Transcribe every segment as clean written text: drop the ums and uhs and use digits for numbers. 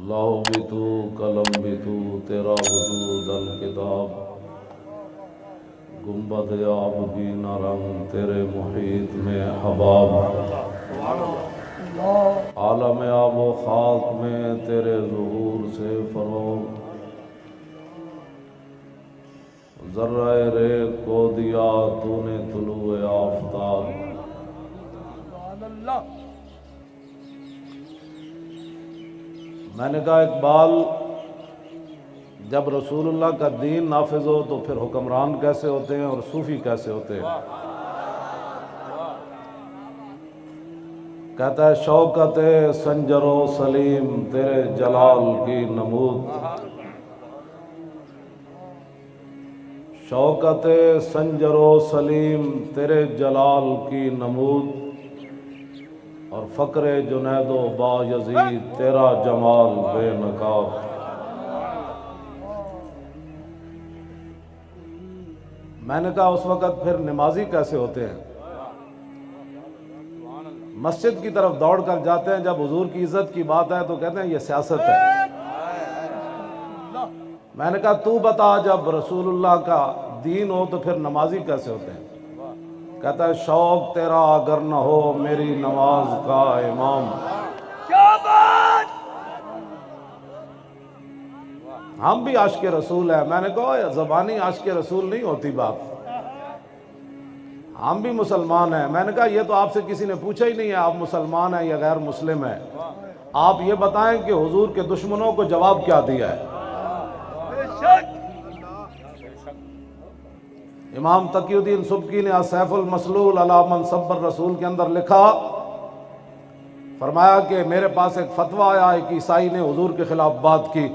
لوح بھی تو قلم بھی تو تیرا وجود الکتاب، گنبد آب کی نہ رنگ تیرے محیط میں حباب، عالم آب و خاک میں تیرے ظہور سے فروغ، ذرہ ریگ کو دیا تو نے طلوع آفتاب۔ میں نے کہا اقبال، جب رسول اللہ کا دین نافذ ہو تو پھر حکمران کیسے ہوتے ہیں اور صوفی کیسے ہوتے ہیں؟ کہتا ہے شوکت سنجر و سلیم تیرے جلال کی نمود، شوکت سنجر و سلیم تیرے جلال کی نمود، اور فقر جنید و بایزید تیرا جمال بے نقاب۔ میں نے کہا اس وقت پھر نمازی کیسے ہوتے ہیں؟ مسجد کی طرف دوڑ کر جاتے ہیں، جب حضور کی عزت کی بات ہے تو کہتے ہیں یہ سیاست ہے۔ میں نے کہا تو بتا، جب رسول اللہ کا دین ہو تو پھر نمازی کیسے ہوتے ہیں؟ کہتا ہے شوق تیرا اگر نہ ہو میری نماز کا امام۔ ہم بھی عاشق رسول ہیں۔ میں نے کہا زبانی عاشق رسول نہیں ہوتی بات، ہم بھی مسلمان ہیں۔ میں نے کہا یہ تو آپ سے کسی نے پوچھا ہی نہیں ہے آپ مسلمان ہیں یا غیر مسلم ہیں، آپ یہ بتائیں کہ حضور کے دشمنوں کو جواب کیا دیا ہے؟ امام تقی الدین سبکی نے سیف المسلول علی من سب الرسول کے اندر لکھا، فرمایا کہ میرے پاس ایک فتویٰ آیا، ایک عیسائی نے حضور کے خلاف بات کی،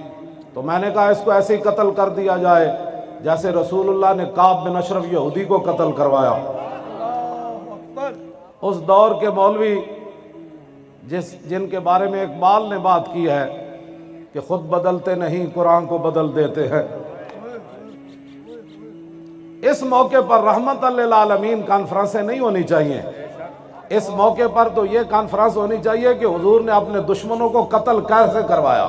تو میں نے کہا اس کو ایسے ہی قتل کر دیا جائے جیسے رسول اللہ نے کعب بن اشرف یہودی کو قتل کروایا۔ اس دور کے مولوی جن کے بارے میں اقبال نے بات کی ہے کہ خود بدلتے نہیں قرآن کو بدل دیتے ہیں، اس موقع پر رحمت للعالمین کانفرنسیں نہیں ہونی چاہیے۔ اس موقع پر تو یہ کانفرنس ہونی چاہیے کہ حضور نے اپنے دشمنوں کو قتل کیسے کروایا۔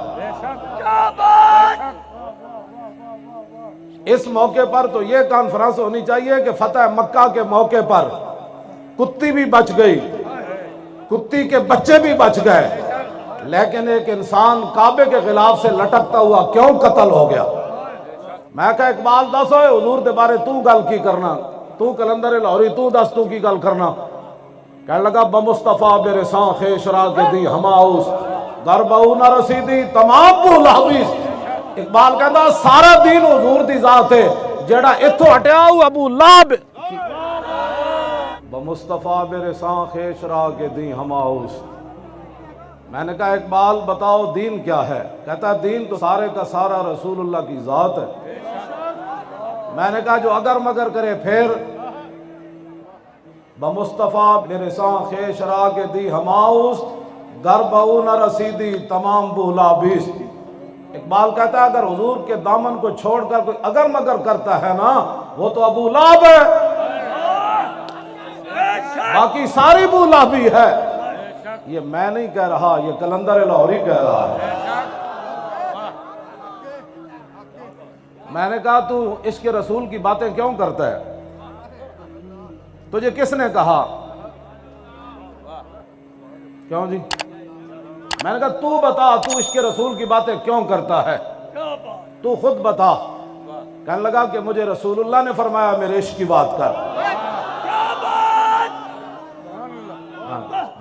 اس موقع پر تو یہ کانفرنس ہونی چاہیے کہ فتح مکہ کے موقع پر کتی بھی بچ گئی، کتی کے بچے بھی بچ گئے، لیکن ایک انسان کعبے کے خلاف سے لٹکتا ہوا کیوں قتل ہو گیا؟ میں کہا اقبال دس ہوئے حضور دے بارے تو گل کی کرنا، تو کلندر لاہوری تو دس تو کی گل کرنا؟ کہنے لگا بمصطفیٰ برساں خیش را کے دی ہماؤس در بہو نہ رسیدی تمام بو لحویس۔ اقبال کہتا سارا دین حضور دی ذات ہے، جیڑا اتھو ہٹیا ہوا ابو لہب بمصطفیٰ برساں خیش را کے دی ہماؤس۔ میں نے کہا اقبال بتاؤ دین کیا ہے؟ کہتا دین تو سارے کا سارا رسول اللہ کی ذات ہے۔ میں نے کہا جو اگر مگر کرے پھر بمصطفیٰ برساں خیش را کے دی ہماؤس در بہو نہ رسیدی تمام بولا بیس۔ اقبال کہتا ہے اگر حضور کے دامن کو چھوڑ کر کوئی اگر مگر کرتا ہے نا وہ تو ابو لہب ہے، باقی ساری بو لہبی ہے۔ یہ میں نہیں کہہ رہا، یہ کلندر لاہوری کہہ رہا ہے۔ میں نے کہا تو عشق رسول کی باتیں کیوں کرتا ہے؟ تجھے کس نے کہا؟ کیوں جی؟ میں نے کہا تو بتا تو عشق رسول کی باتیں کیوں کرتا ہے؟ تو خود بتا۔ کہنے لگا کہ مجھے رسول اللہ نے فرمایا میرے عشق کی بات کر۔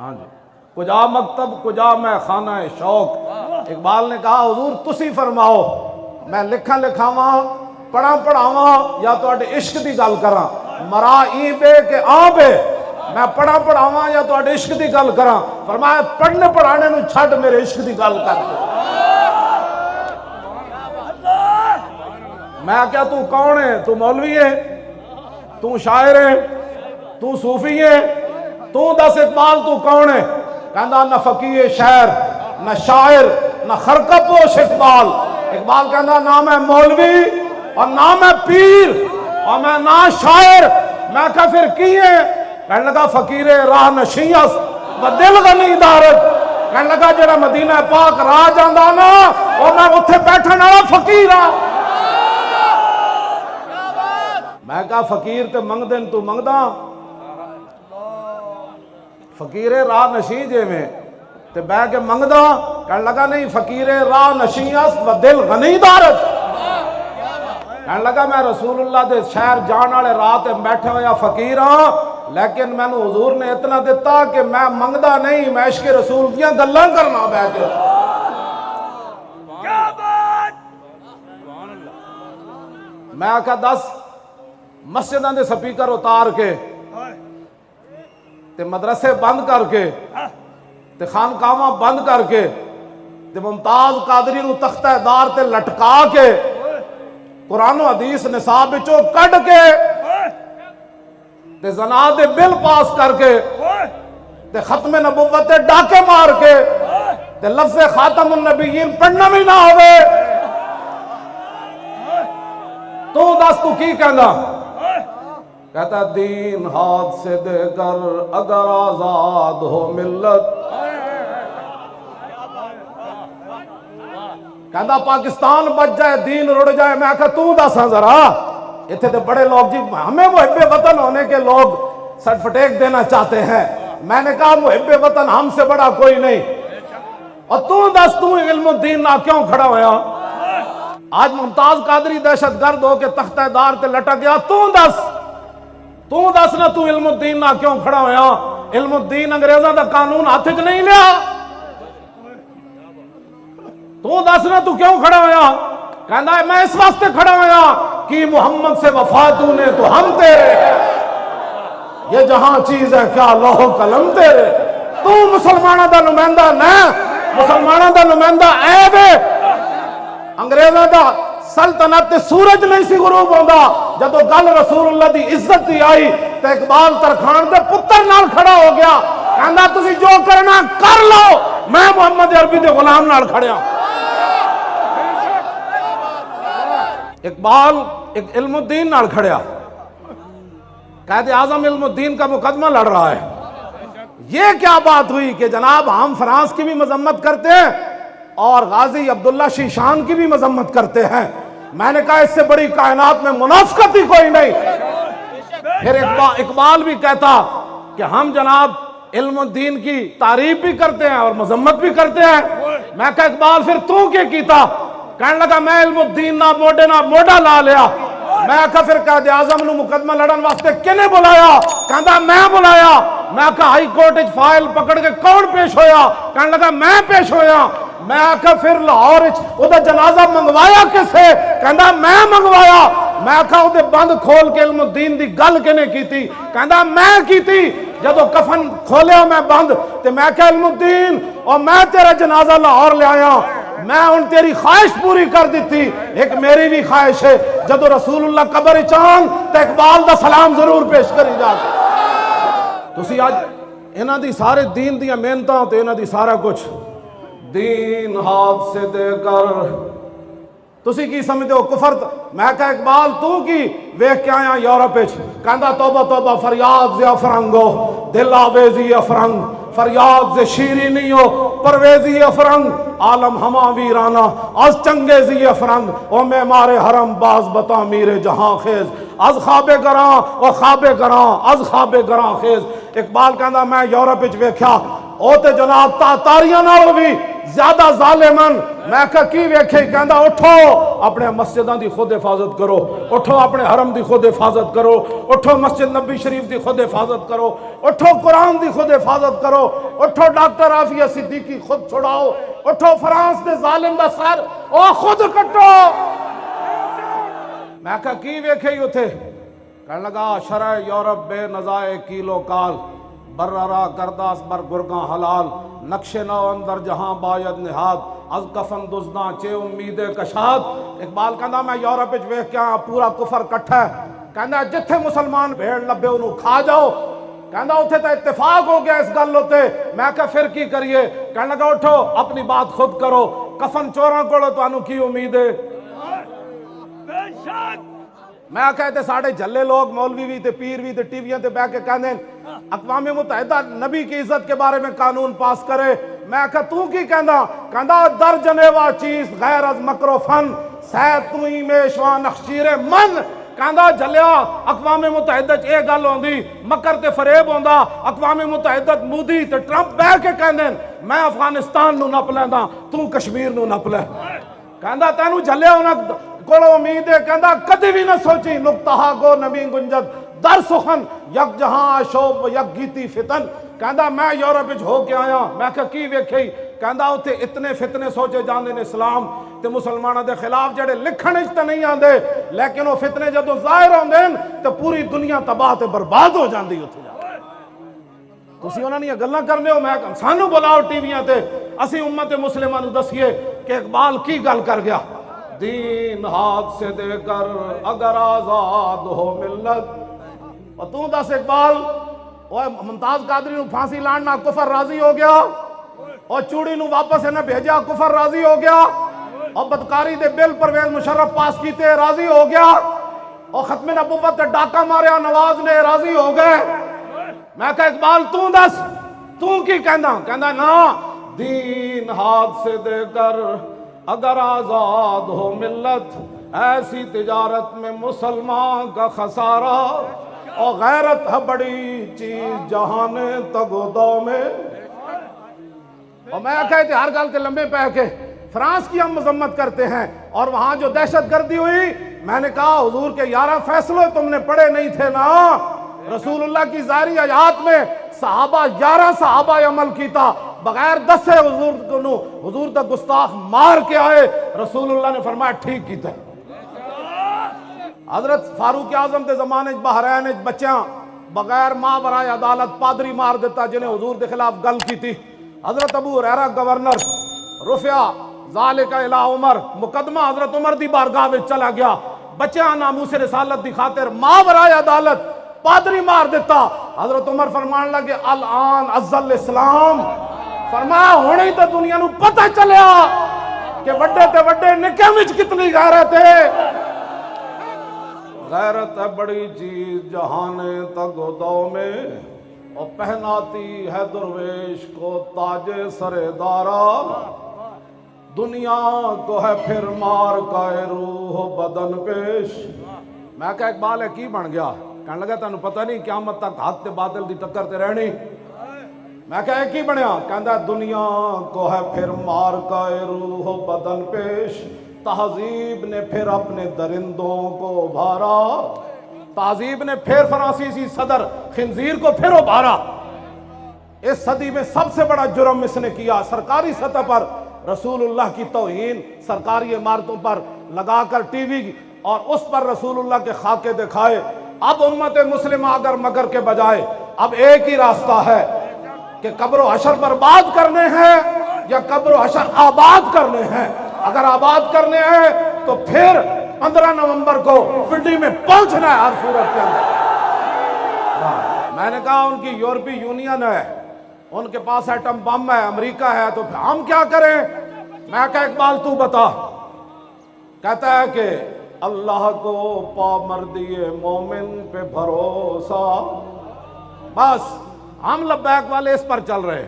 ہاں جی، کجا مکتب کجا میں خانہ شوق۔ اقبال نے کہا حضور تسی فرماؤ، میں لکھاں لکھاواں پڑھاں پڑھاواں یا تو اڈے عشق دی گل کراں؟ مرا ای بے کہ آ بے، میں پڑھاں پڑھاواں یا تو اڈے عشق دی گل کراں؟ فرمایا پڑھنے پڑھانے نو چھڈ میرے عشق دی گل کر دے۔ میں کیا تو کون ہے؟ تو مولوی ہے؟ تو شاعر ہے؟ تو صوفی ہے؟ تو دس اقبال تو کون ہے؟ کہندہ نہ فقیہ شعر نہ شاعر نہ خرقہ پوش اقبال۔ اقبال کہندہ نہ میں مولوی اور نہ میں پیر اور میں نہ شاعر، میں کہا پھر کی ہے؟ کہنے لگا فقیر راہ نشیس و دل غنی دارت کہنے لگا جڑا مدینہ پاک راہ جاندا نا او میں اوتھے بیٹھن والا فقیر ہاں۔ میں کہا فقیر تے منگ دین تو منگدا فقیر راہ نشیں جے میں تے بہ کے منگدا کہنے لگا نہیں فقیر راہ نشیں اس و دل غنی دارت کہنے لگا میں رسول اللہ دے شہر جان والے راہ تے بیٹھے ہویا فقیر ہاں لیکن میں نے حضور نے اتنا دیتا کہ میں منگدا نہیں میں عشق رسول دیاں گلاں کرنا بہ کے میں آکھا 10 مسجداں دے سپیکر اتار کے تے مدرسے بند کر کے تے خانقاہاں بند کر کے تے ممتاز قادری نو تختہ دار تے لٹکا کے قرآن و حدیث نصاب وچوں کڈ کے تے زنا دے بل پاس کر کے تے ختم نبوت تے ڈاکے مار کے تے لفظ خاتم النبیین پڑھنا بھی نہ ہوئے تو دس تو کی کہندا کہتا دین ہاتھ سے دے کر اگر آزاد ہو ملت کہتا پاکستان بچ جائے دین رڑ جائے میں کہا تو دساں ذرا اتنے تو بڑے لوگ جی ہمیں محب وطن ہونے کے لوگ سرٹیفکیٹ دینا چاہتے ہیں میں نے کہا محب وطن ہم سے بڑا کوئی نہیں اور تو دس تو علم الدین نہ کیوں کھڑا ہویا آج ممتاز قادری دہشت گرد ہو کے تختہ دار تے لٹک گیا تو دس نہ تو علم الدین نہ کیوں کھڑا ہویا علم الدین انگریزاں دا قانون ہاتھ وچ نہیں لیا تو دس نہ تو کیوں کھڑا ہویا کہندا ہے میں اس واسطے کھڑا ہویا کہ محمد سے وفا تو نے تو ہم تیرے یہ جہاں چیز ہے کیا لوح قلم تیرے تو مسلمانہ دا نمائندہ نہ مسلمانہ دا نمائندہ عیب ہے انگریزاں دا سلطنت سورج نہیں سی غروب ہوندا جدو گل رسول اللہ دی عزت دی آئی تے اقبال ترکھان دے پتر نال کھڑا ہو گیا کہندا تسی جو کرنا کر لو میں محمد عربی دے غلام نال کھڑیا اقبال ایک علم الدین نال کھڑیا قائد اعظم علم الدین کا مقدمہ لڑ رہا ہے یہ کیا بات ہوئی کہ جناب ہم فرانس کی بھی مذمت کرتے ہیں اور غازی عبداللہ شیشان کی بھی مذمت کرتے ہیں میں نے کہا اس سے بڑی کائنات میں منافقت ہی کوئی نہیں پھر اقبال بھی کہتا کہ ہم جناب علم الدین کی تعریف بھی کرتے ہیں اور مذمت بھی کرتے ہیں میں کہا اقبال پھر تو کیا کیتا کہنے لگا میں علم الدین نہ موڈا لا لیا میں کہا پھر قائد اعظم نو مقدمہ لڑن واسطے کنے بلایا کہندا میں بلایا میں کہا ہائی کورٹ وچ فائل پکڑ کے کون پیش ہویا کہنے لگا میں پیش ہویا میں آکھا پھر لاہور او دا جنازہ منگوایا کسے کہندا میں منگوایا میں آکھا او دے بند کھول کے علم الدین دی گل کنے کیتی کہندا میں کیتی جدو کفن کھولیا میں بند تے میں کہا علم الدین اور میں تیرا جنازہ لاہور لے آیا میں ان تیری خواہش پوری کر دیتی ایک میری بھی خواہش ہے جدو رسول اللہ قبر چاند تے اقبال دا سلام ضرور پیش کری جا تسی آج انہاں دی سارے دین دی محنتاں تے انہاں دی سارا کچھ دین ہاتھ سے دے کر تسی کی سمجھتے ہو کفر میں کہا اقبال تو کی ویکھ کے آیا یورپ وچ کہندا توبہ توبہ فریاد زی افرنگو دل آویزی افرنگ فریاد سے شیرینی ہو پرویزی افرنگ عالم ہما ویرانا از چنگیزی افرنگ او میں مارے حرم باز بتا میرے جہاں خیز از خواب گراں او خواب گراں از خواب گراں خیز اقبال کہندا میں یورپ وچ ویکھیا او تے جناب تاتاریاں نالوں بھی زیادہ ظالمن میں کہا کی ویکھے کہندا اٹھو اپنے مسجداں دی خود حفاظت کرو اٹھو اپنے حرم دی خود حفاظت کرو اٹھو مسجد نبی شریف دی خود حفاظت کرو اٹھو قرآن دی خود حفاظت کرو اٹھو ڈاکٹر عافیہ صدیقی خود چھڑاؤ اٹھو فرانس دے ظالم دا سر او خود کٹو میں کہا کی ویکھے ہی اتھے کہنے لگا شرع یورپ بے نزائے کیلو کال بررا کرداس بر گرگاں حلال نقش نو اندر جہاں باید نہاد از کفن دزداں چے امید کشاد اقبال کہندا میں یورپ وچ ویکھ کے آیا پورا کفر کٹھا ہے کہندا جتھے مسلمان بھیڑ لبے انہوں کھا جاؤ کہندا اتھے تا اتفاق ہو گیا اس گل ہوتے میں کہا پھر کی کریے کہنے لگا اٹھو اپنی بات خود کرو کفن چوراں کولو تانوں کی امید ہے میں کہتے ساڑھے جھلے لوگ مولوی بھی تے پیر بھی تے ٹی ویاں تے بیٹھ کے کہندے اقوام متحدہ نبی کی عزت کے بارے میں قانون پاس کرے میں کہا تو کی کہندا در جنیوا چیز غیر از مکر و فن سید تو ہی میشواں نخشیر من کہندا جلیا اقوام متحدہ اے گل ہوندی مکر تے فریب ہوندا اقوام متحدہ مودی تے ٹرمپ بہ کے کہندے میں افغانستان نو نپ لیندا تو کشمیر نو نپ لے کہندا تینوں جلیا انہاں کولو امید ہے کہندا کدی بھی نہ سوچی نقطہ گو نبی گنجد در سخن یک جہاں شوب یک گیتی فتن کہندا میں یورپ وچ ہو کے آیا میں کہ کی ویکھی کہندا اوتھے اتنے فتنے سوچے جاندے نے اسلام تے مسلماناں دے خلاف جڑے لکھن وچ تے نہیں آندے لیکن وہ فتنے جدوں ظاہر ہوندے تے پوری دنیا تباہ تے برباد ہو جاندی اوتھے جا تسی انہاں دی گلاں کرنے ہو میں سانو بلاؤ ٹی ویاں تے اسی امت مسلمہ نو دسیے کہ اقبال کی گل کر گیا دین ہاتھ سے دے کر اگر آزاد ہو ملت اور تو دس اقبال ممتاز قادری نو پھانسی لاننا کفر راضی ہو گیا اور چوڑی نو واپس انہیں بھیجا کفر راضی ہو گیا اور بدکاری دے بل پرویز مشرف پاس کیتے راضی ہو گیا اور ختم نبوت تے ڈاکہ ماریا نواز نے راضی ہو گئے میں کہا اقبال تو دس تو کی کہندا نا دین ہاتھ سے دے کر اگر آزاد ہو ملت ایسی تجارت میں مسلمان کا خسارہ اور غیرت ہے بڑی چیز جہان تگ و دو میں اور میں کہتے ہر گل کے لمبے پہ کے فرانس کی ہم مذمت کرتے ہیں اور وہاں جو دہشت گردی ہوئی میں نے کہا حضور کے 11 فیصلے تم نے پڑھے نہیں تھے نا رسول اللہ کی ظاہری حیات میں صحابہ 11 صحابہ عمل کیتا بغیر دسے حضور تک گستاخ مار کے آئے رسول اللہ نے فرمایا ٹھیک کیتا حضرت فاروق اعظم کے زمانے بحرین بچیاں بغیر ماں برائے عدالت پادری مار دیتا جنہیں حضور کے خلاف گل کی تھی حضرت ابو ہریرہ گورنر رفع ذالک الی عمر مقدمہ حضرت عمر دی بارگاہ میں چلا گیا بچیاں ناموس رسالت دی خاطر ماں برائے عدالت پادری مار دیتا حضرت عمر فرمان لگے الان عزل اسلام فرمایا ہونے ہی تو دنیا نو پتہ چلیا کہ وڈے تے وڈے نکے وچ کتنی غیرت ہے غیرت ہے بڑی چیز جہان تگ و دو میں اور پہناتی ہے درویش کو تاج سر دارا دنیا کو ہے پھر مار کا روح بدن پیش میں کہا اقبال ہے کی بن گیا کہنے لگا تانوں پتہ نہیں قیامت تک حق تے باطل دی ٹکر تے رہنی میں کہا کی بنیا کہندا دنیا کو ہے پھر مار کا روح بدن پیش تہذیب نے پھر اپنے درندوں کو ابھارا تہذیب نے پھر فرانسیسی صدر خنزیر کو پھر ابھارا اس صدی میں سب سے بڑا جرم اس نے کیا سرکاری سطح پر رسول اللہ کی توہین سرکاری عمارتوں پر لگا کر ٹی وی اور اس پر رسول اللہ کے خاکے دکھائے اب امت مسلمہ اگر مگر کے بجائے اب ایک ہی راستہ ہے کہ قبر و حشر برباد کرنے ہیں یا قبر و حشر آباد کرنے ہیں اگر آباد کرنے ہیں تو پھر 15 نومبر کو پنڈی میں پہنچنا ہے ہر صورت کے اندر میں نے کہا ان کی یورپی یونین ہے ان کے پاس ایٹم بم ہے امریکہ ہے تو ہم کیا کریں میں کہا اقبال تو بتا کہتا ہے کہ اللہ کو پامردی مومن پہ بھروسہ بس ہم لبیک والے اس پر چل رہے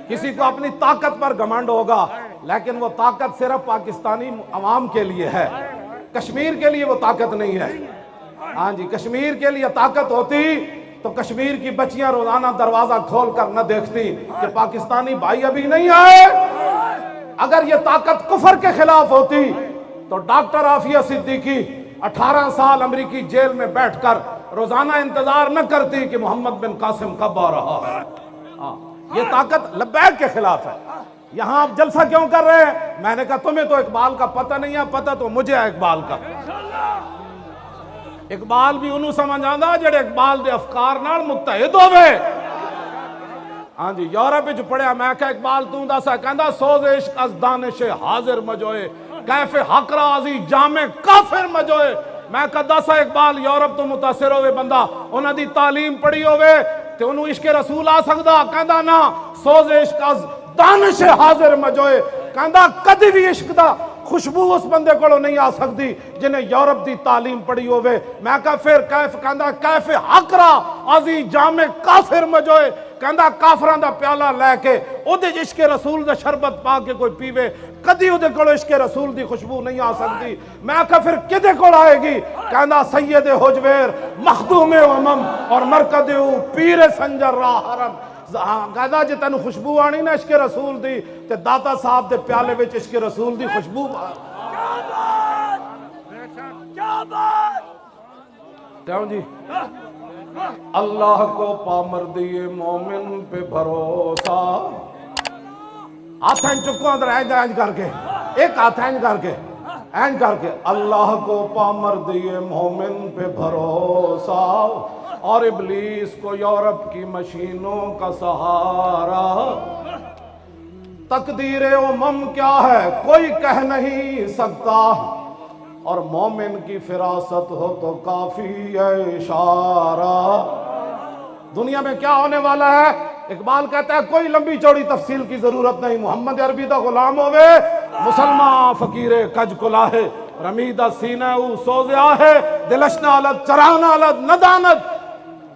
کسی کو اپنی طاقت پر گھمنڈ ہوگا لیکن وہ طاقت صرف پاکستانی عوام کے لیے ہے کشمیر کے لیے وہ طاقت نہیں ہے ہاں جی کشمیر کے لیے طاقت ہوتی تو کشمیر کی بچیاں روزانہ دروازہ کھول کر نہ دیکھتی کہ پاکستانی بھائی ابھی نہیں آئے اگر یہ طاقت کفر کے خلاف ہوتی تو ڈاکٹر عافیہ صدیقی 18 سال امریکی جیل میں بیٹھ کر روزانہ انتظار نہ کرتی کہ محمد بن قاسم کب آ رہا ہے یہ طاقت لبیک کے خلاف ہے یہاں آپ جلسہ کیوں کر رہے ہیں میں نے کہا تمہیں تو اقبال کا پتہ نہیں ہے پتہ تو مجھے ہے اقبال کا اقبال بھی انہوں سمجھ آندا جڑے اقبال دے افکار نال متحد ہوئے ہاں جی یورپ جو پڑھیا میں کہا اقبال تو دسا کہندا سوز عشق از دانش حاضر مجوئے کیف حق رازی جامع کافر مجوئے میں کہا دسا اقبال یورپ تو متاثر ہوئے بندہ انہاں دی تعلیم پڑھی ہوئے تے انہوں عشق رسول آ سکدا کہندا نا سوز عشق از دانش حاضر مجوئے کہندا کدی بھی عشق دا خوشبو اس بندے کو نہیں آ سکتی جنہیں یورپ دی تعلیم پڑھی ہوئے میں کہا پھر کیف کہندا کیف حق را آزی جامع کافر مجوئے کہندا کافراں دا پیالہ لے کے اودے عشق رسول دا شربت پا کے کوئی پیوے کدی اودے کول عشق رسول دی خوشبو نہیں آ سکتی. میں آکھا پھر کدے کول آئے گی؟ کہندا سید حجویر مخدوم امم اور مرکد پیر سنجر راہ حرم. کہندا جے تینوں خوشبو آنی نا عشق رسول دی تے داتا صاحب دے پیالے وچ عشق رسول دی خوشبو کیوں جی؟ اللہ کو پامردی مومن پہ بھروسہ. ہاتھ اینج چکو اندر اینج کر کے ایک ہاتھ اینج کر کے اللہ کو پامردی مومن پہ بھروسہ اور ابلیس کو یورپ کی مشینوں کا سہارا. تقدیر امم کیا ہے کوئی کہہ نہیں سکتا اور مومن کی فراست ہو تو کافی ہے اشارہ. دنیا میں کیا ہونے والا ہے؟ اقبال کہتا ہے کوئی لمبی چوڑی تفصیل کی ضرورت نہیں. محمد عربی دا غلام ہوئے مسلمان فقیر کج کلا ہے رمیدہ سینہ او سوزیا ہے دلشنا علت چرانا علت ندانت.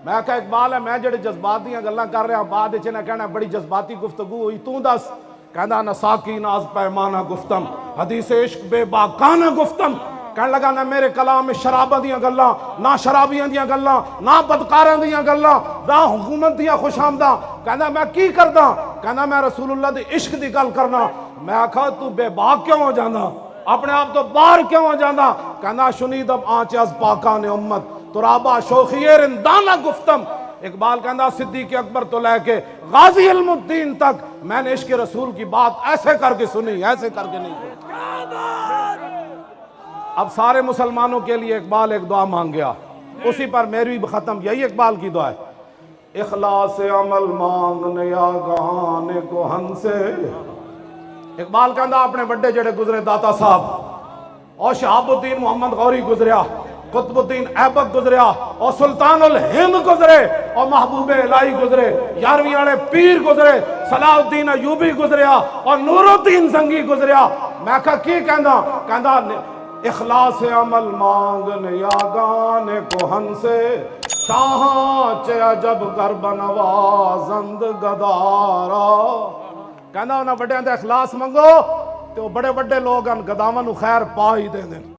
میں کہا اقبال ہے میں جڑے جذبات دیاں گلاں کر رہا بعد اچھے نہ کہنا بڑی جذباتی گفتگو ہوئی تو دس. کہنا نہ ساکی ناز پیمانہ گفتم حدیث عشق بے باکانہ گفتم. کہنے لگا نہ میرے کلام میں شرابہ دیاں گلاں نہ شرابیاں دیاں گلاں نہ بدکاراں دیاں گلاں نہ حکومت دیاں خوش آمداں. کہنا میں کی کرداں؟ کہنا میں رسول اللہ دی عشق دی گل کرنا. میں آکھا تو بے باک کیوں ہو جانا اپنے آپ تو باہر کیوں ہو جانا؟ کہنا شنیدم آنچ از پاکان امت ترابہ شوخی رندانہ گفتم. اقبال کہنا صدیق اکبر تو لے کے غازی علم الدین تک میں نے عشق رسول کی بات ایسے کر کے سنی ایسے کر کے نہیں سنی. اب سارے مسلمانوں کے لیے اقبال ایک دعا مانگ گیا اسی پر میری بھی ختم. یہی اقبال کی دعا ہے اخلاص عمل مانگنے آگان کو ہن سے. اقبال کہندا اپنے بڑے جڑے گزرے داتا صاحب اور شہاب الدین محمد غوری گزریا قطب الدین ایبک گزریا اور سلطان الہند گزرے اور محبوب الہی گزرے 11ویں والے پیر گزرے صلاح الدین ایوبی گزریا اور نور الدین زنگی گزریا. میں کہا کی کہندا اخلاص عمل مانگنے آگان کوہن سے شاہاں چے عجب گرب نوازند گدارا. کہنا انہاں بڑے اندے اخلاص منگو تو بڑے بڑے لوگ ان گداواں نو خیر پا ہی دے دیں.